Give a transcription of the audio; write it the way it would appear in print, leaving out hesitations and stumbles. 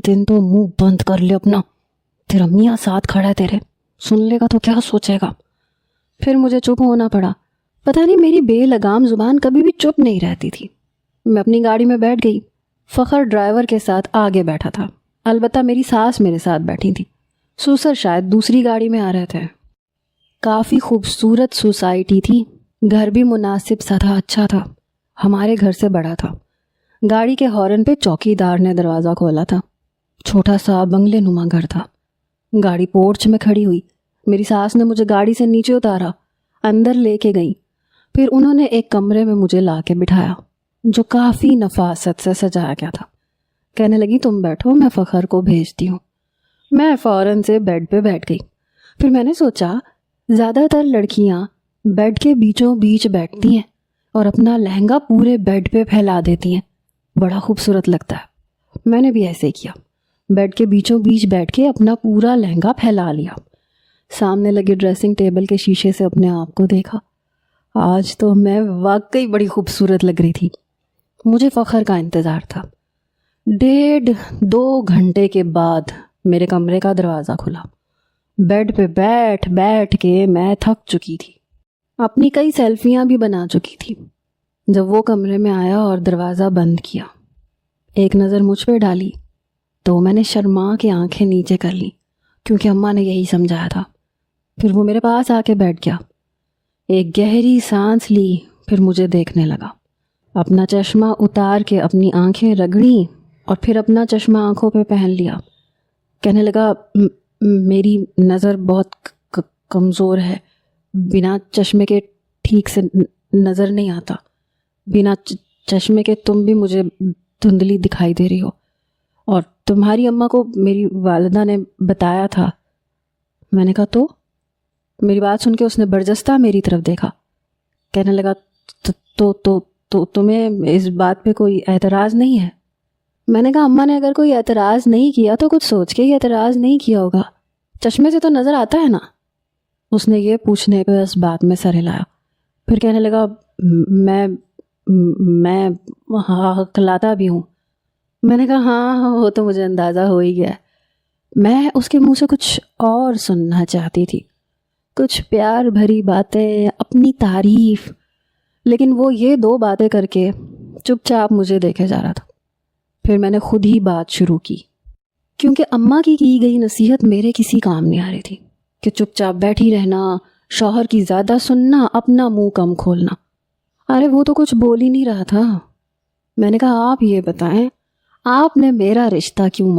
दिन तो मुंह बंद कर ले अपना, तेरा मियाँ साथ खड़ा है तेरे, सुन लेगा तो क्या सोचेगा। फिर मुझे चुप होना पड़ा। पता नहीं मेरी बेलगाम जुबान कभी भी चुप नहीं रहती थी। मैं अपनी गाड़ी में बैठ गई। फ़खर ड्राइवर के साथ आगे बैठा था, अलबत्ता मेरी सास मेरे साथ बैठी थी। सूसर शायद दूसरी गाड़ी में आ रहे थे। काफ़ी खूबसूरत सोसाइटी थी, घर भी मुनासिब सा था, अच्छा था, हमारे घर से बड़ा था। गाड़ी के हॉर्न पे चौकीदार ने दरवाज़ा खोला था। छोटा सा बंगले नुमा घर था। गाड़ी पोर्च में खड़ी हुई। मेरी सास ने मुझे गाड़ी से नीचे उतारा, अंदर लेके गई। फिर उन्होंने एक कमरे में मुझे ला के बिठाया जो काफ़ी नफासत से सजाया गया था। कहने लगी, तुम बैठो, मैं फ़खर को भेजती हूँ। मैं फ़ौरन से बेड पे बैठ गई। फिर मैंने सोचा, ज़्यादातर लड़कियाँ बेड के बीचों बीच बैठती हैं और अपना लहंगा पूरे बेड पे फैला देती हैं, बड़ा खूबसूरत लगता है। मैंने भी ऐसे ही किया, बेड के बीचों बीच बैठ के अपना पूरा लहंगा फैला लिया। सामने लगे ड्रेसिंग टेबल के शीशे से अपने आप को देखा। आज तो मैं वाकई बड़ी खूबसूरत लग रही थी। मुझे फ़खर का इंतज़ार था। 1.5-2 घंटे के बाद मेरे कमरे का दरवाज़ा खुला। बेड पे बैठ बैठ के मैं थक चुकी थी, अपनी कई सेल्फियाँ भी बना चुकी थी। जब वो कमरे में आया और दरवाज़ा बंद किया, एक नज़र मुझ पे डाली तो मैंने शर्मा के आंखें नीचे कर ली, क्योंकि अम्मा ने यही समझाया था। फिर वो मेरे पास आके बैठ गया, एक गहरी सांस ली, फिर मुझे देखने लगा। अपना चश्मा उतार के अपनी आंखें रगड़ी और फिर अपना चश्मा आंखों पे पहन लिया। कहने लगा, मेरी नज़र बहुत कमज़ोर है, बिना चश्मे के ठीक से नज़र नहीं आता, बिना चश्मे के तुम भी मुझे धुंधली दिखाई दे रही हो, और तुम्हारी अम्मा को मेरी वालिदा ने बताया था। मैंने कहा, तो? मेरी बात सुन के उसने बरजस्ता मेरी तरफ देखा। कहने लगा, तो तुम्हें इस बात पे कोई एतराज़ नहीं है? मैंने कहा, अम्मा ने अगर कोई एतराज़ नहीं किया तो कुछ सोच के ही एतराज़ नहीं किया होगा, चश्मे से तो नज़र आता है ना। उसने ये पूछने पे इस बात में सर हिलाया। फिर कहने लगा, मैं हकलाता भी हूँ। मैंने कहा, हाँ वो तो मुझे अंदाज़ा हो ही गया। मैं उसके मुंह से कुछ और सुनना चाहती थी, कुछ प्यार भरी बातें, अपनी तारीफ, लेकिन वो ये 2 बातें करके चुपचाप मुझे देखे जा रहा था। फिर मैंने खुद ही बात शुरू की, क्योंकि अम्मा की गई नसीहत मेरे किसी काम नहीं आ रही थी कि चुपचाप बैठी रहना, शौहर की ज़्यादा सुनना, अपना मुंह कम खोलना। अरे वो तो कुछ बोल ही नहीं रहा था। मैंने कहा, आप ये बताएं, आपने मेरा रिश्ता क्यों मांगा?